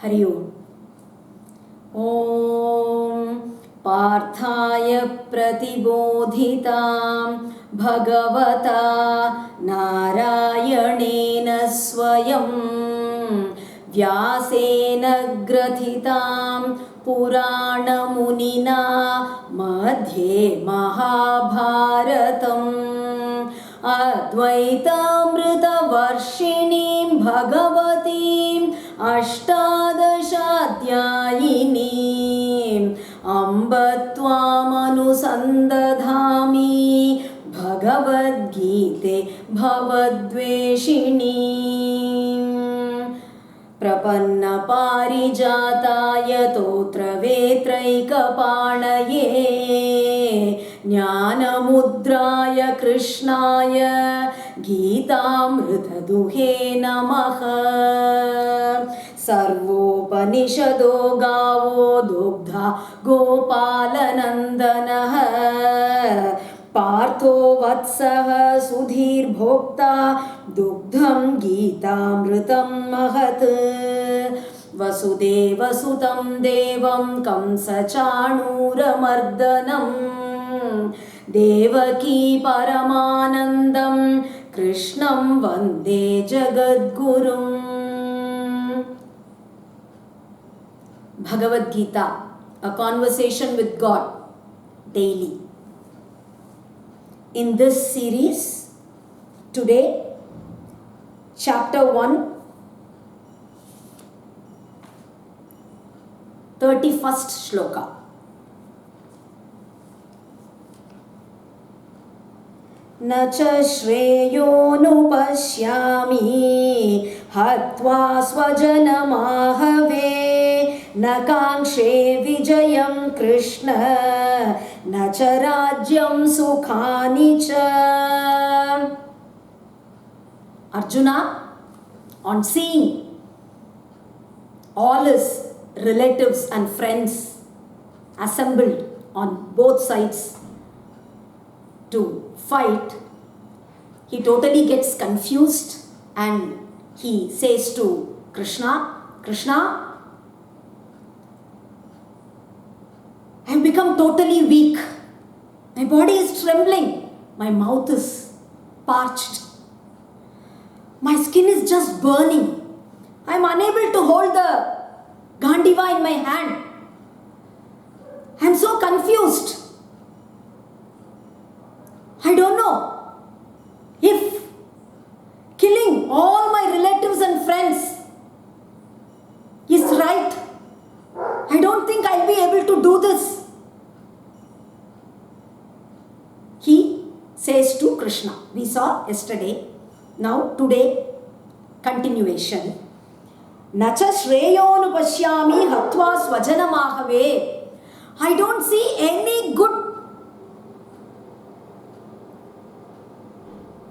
हरि ओम्। ॐ पार्थाय प्रतिबोधितां भगवता नारायणेन स्वयं व्यासेन ग्रथितां पुराणमुनिना मध्ये महाभारतम् अद्वैतामृतवर्षिणीं भगवतीम् अष्टादशाध्यायिनीम् अम्ब त्वामनुसन्दधामि भगवद्गीते भवद्वेषिणीम् प्रपन्नपारिजाताय तोत्रवेत्रैकपाणये ज्ञानमुद्राय कृष्णाय गीतामृतदुहे नमः। सर्वोपनिषदो गावो दुग्धा गोपालनन्दनः पार्थो वत्सः सुधीर्भोक्ता दुग्धं गीतामृतं महत्। वसुदेवसुतं देवं कंसचाणूरमर्दनं देवकी परमानन्दं कृष्णं वन्दे जगद्गुरुम्। Bhagavad Gita, a conversation with God daily. In this series, today, chapter 1, 31st shloka. न च श्रेयोनुपश्यामि हत्वा स्वजनमाहवे न काङ्क्षे विजयं कृष्ण न च राज्यं सुखानि च। Arjuna, on seeing all his relatives and friends assembled on both sides to fight, he totally gets confused and he says to Krishna, Krishna, I have become totally weak. My body is trembling. My mouth is parched. My skin is just burning. I am unable to hold the Gandiva in my hand. I am so confused. I don't know if killing all my relatives and friends is right. I don't think I'll be able to do this. He says to Krishna. We saw yesterday. Now today, continuation. Nacha shreyonupashyami hatva swajanamahave. I don't see any good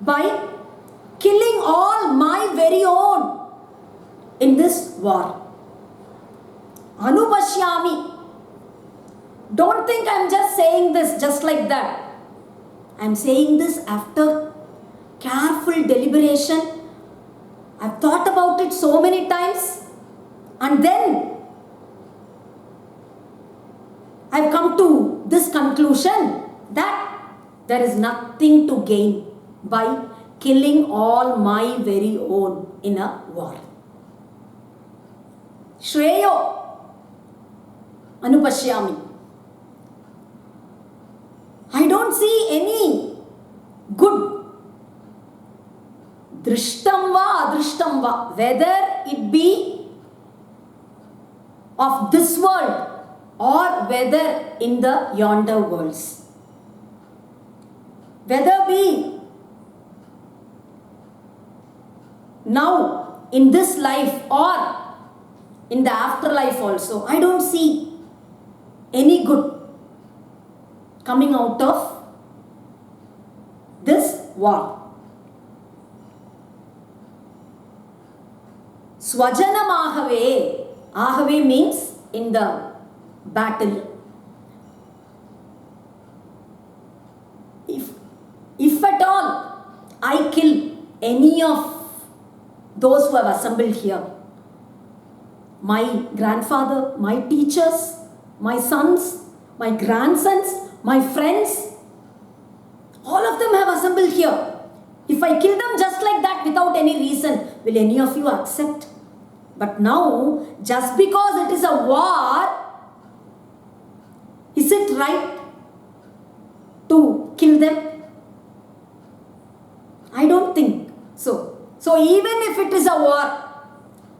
by killing all my very own in this war. Anupashyami. Don't think I'm just saying this just like that. I'm saying this after careful deliberation. I've thought about it so many times and then I've come to this conclusion that there is nothing to gain by killing all my very own in a war. Shreyo Anupashyami. I don't see any good. Drishtam va adrishtam va. Whether it be of this world or whether in the yonder worlds. Whether be now in this life or in the afterlife also, I don't see any good coming out of this war. Swajanamahave. Ahave means in the battle. If at all I kill any of those who have assembled here, my grandfather, my teachers, my sons, my grandsons, my friends, all of them have assembled here. If I kill them just like that without any reason, will any of you accept? But now, just because it is a war, is it right to kill them? I don't think so. So even if it is a war,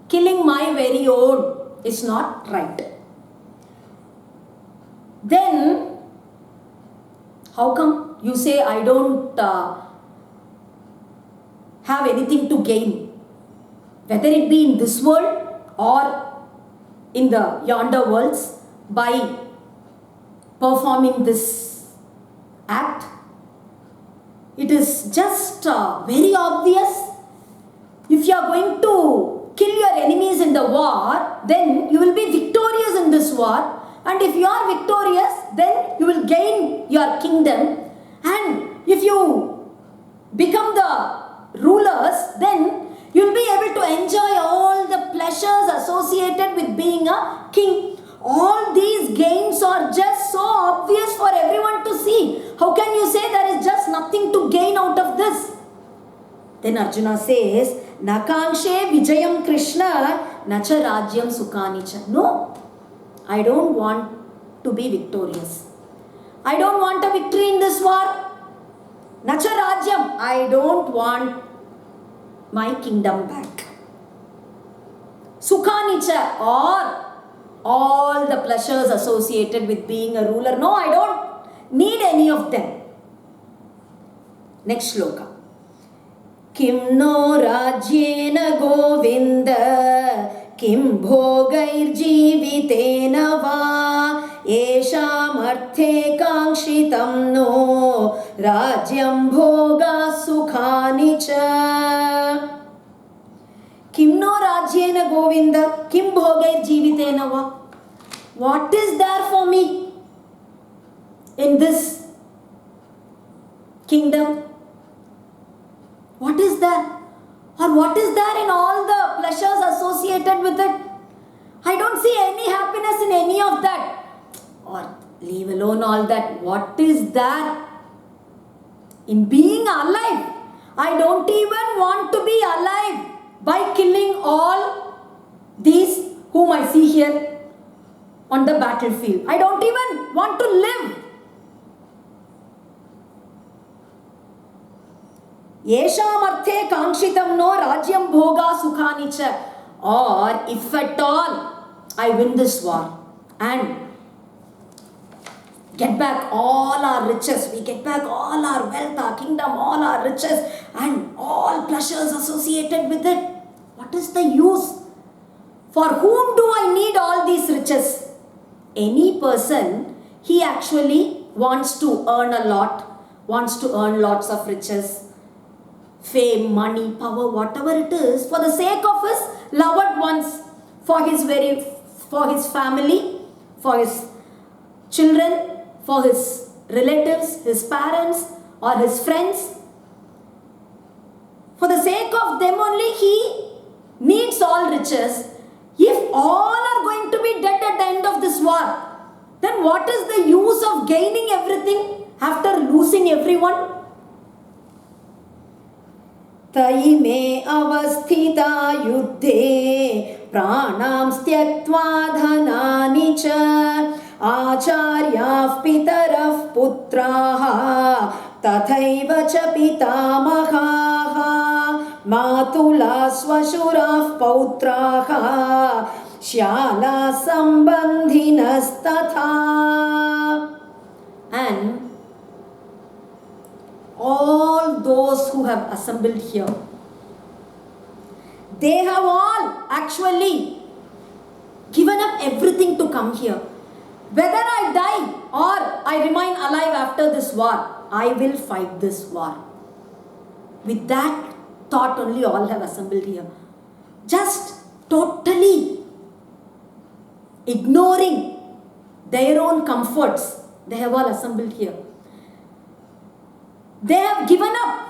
killing my very own is not right. Then, how come you say I don't have anything to gain? Whether it be in this world or in the yonder worlds, by performing this act, it is just very obvious. If you are going to kill your enemies in the war, then you will be victorious in this war. And if you are victorious, then you will gain your kingdom. And if you become the rulers, then you will be able to enjoy all the pleasures associated with being a king. All these gains are just so obvious for everyone to see. How can you say there is just nothing to gain out of this? Then Arjuna says, Nakangshe Vijayam Krishna Nacha Rajyam Sukhanicha. No, I don't want to be victorious. I don't want a victory in this war. Nacha Rajyam. I don't want my kingdom back. Sukhanicha, or all the pleasures associated with being a ruler. No, I don't need any of them. Next shloka. Kim no rajyena govinda kim bhogair jivitena va yesham arthe kangshitam no rajyam bhoga sukhani cha. Kim no rajyena govinda kim bhogair jivitena va. What is there for me in this kingdom? What is there? Or what is there in all the pleasures associated with it? I don't see any happiness in any of that. Or leave alone all that. What is there in being alive? I don't even want to be alive by killing all these whom I see here on the battlefield. I don't even want to live. Yesham arthe kangshitam no rajyam bhoga sukhanicha. Or if at all I win this war and get back all our riches, we get back all our wealth, our kingdom, all our riches and all pleasures associated with it, what is the use? For whom do I need all these riches? Any person, he actually wants to earn a lot, wants to earn lots of riches, fame, money, power, whatever it is, for the sake of his loved ones, for his family, for his children, for his relatives, his parents or his friends. For the sake of them only he needs all riches. If all are going to be dead at the end of this war, then what is the use of gaining everything after losing everyone? तयि मे अवस्थिता युद्धे प्राणां त्यक्त्वा धनानि च आचार्याः पितरः पुत्राः तथैव च पितामहाः मातुलाः श्वशुराः पौत्राः श्यालाः सम्बन्धिनस्तथा. And all those who have assembled here, they have all actually given up everything to come here. Whether I die or I remain alive after this war, I will fight this war. With that thought only all have assembled here. Just totally ignoring their own comforts, they have all assembled here. They have given up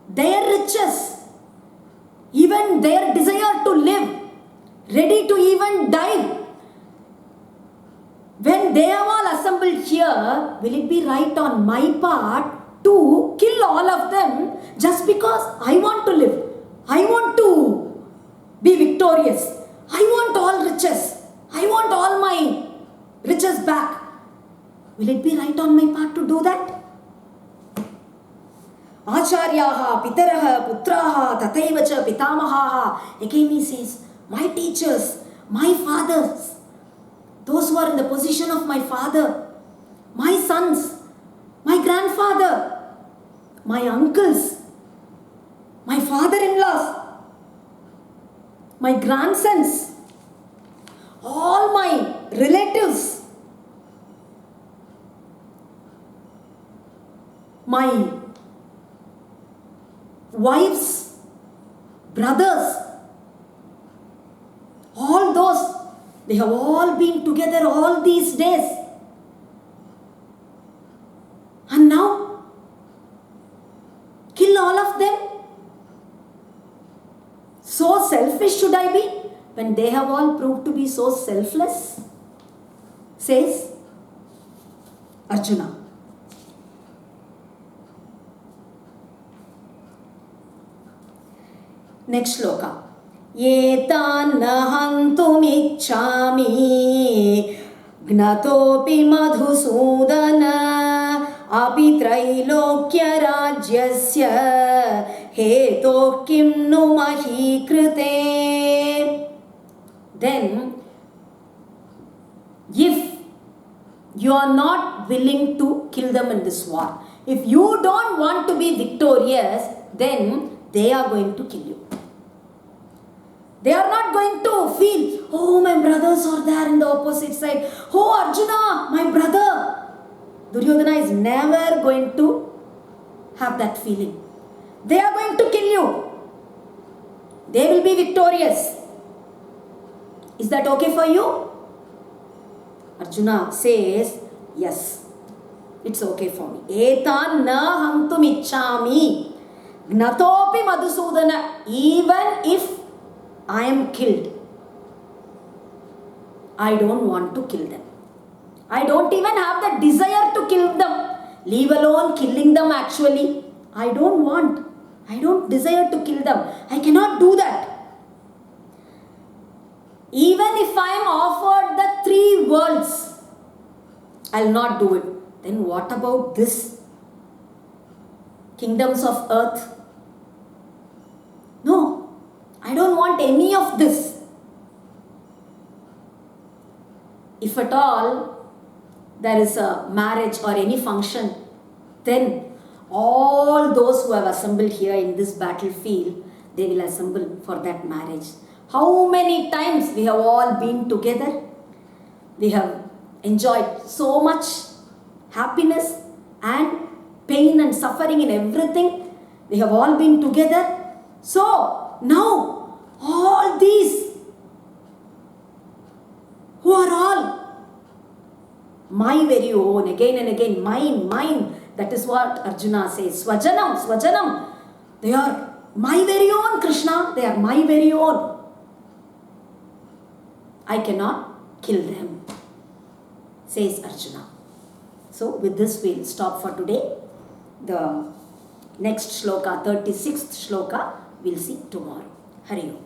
their riches, even their desire to live, ready to even die. When they have all assembled here, will it be right on my part to kill all of them just because I want to live? I want to be victorious. I want all riches. I want all my riches back. Will it be right on my part to do that? Acharyaha, pitaraha, putraha, tataiva cha pitamahaha. Again he says, my teachers, my fathers, those who are in the position of my father, my sons, my grandfather, my uncles, my father-in-laws, my grandsons, all my relatives, my wives, brothers, all those, they have all been together all these days. And now, kill all of them? So selfish should I be when they have all proved to be so selfless? Says Arjuna. Next shloka. Etan nahantumicchami gnatopi madhusudana api trailokya rajyasya heto kim nu mahikrite. Then, if you are not willing to kill them in this war, if you don't want to be victorious, then they are going to kill you. They are not going to feel, oh, my brothers are there in the opposite side. Oh, Arjuna, my brother. Duryodhana is never going to have that feeling. They are going to kill you. They will be victorious. Is that okay for you? Arjuna says, yes, it's okay for me. Etan na hantum ichchami gnatopi madhusudana. Even if I am killed, I don't want to kill them. I don't even have the desire to kill them. Leave alone killing them actually. I don't desire to kill them. I cannot do that. Even if I am offered the 3 worlds, I'll not do it. Then what about this? Kingdoms of earth? No. I don't want any of this. If at all there is a marriage or any function, then all those who have assembled here in this battlefield, they will assemble for that marriage. How many times we have all been together? We have enjoyed so much happiness and pain and suffering in everything. We have all been together. So, now, all these who are all my very own, again and again, mine, that is what Arjuna says. Swajanam. They are my very own, Krishna. They are my very own. I cannot kill them, says Arjuna. So, with this we'll stop for today. The next shloka, 36th shloka, we'll see tomorrow. Hari Om.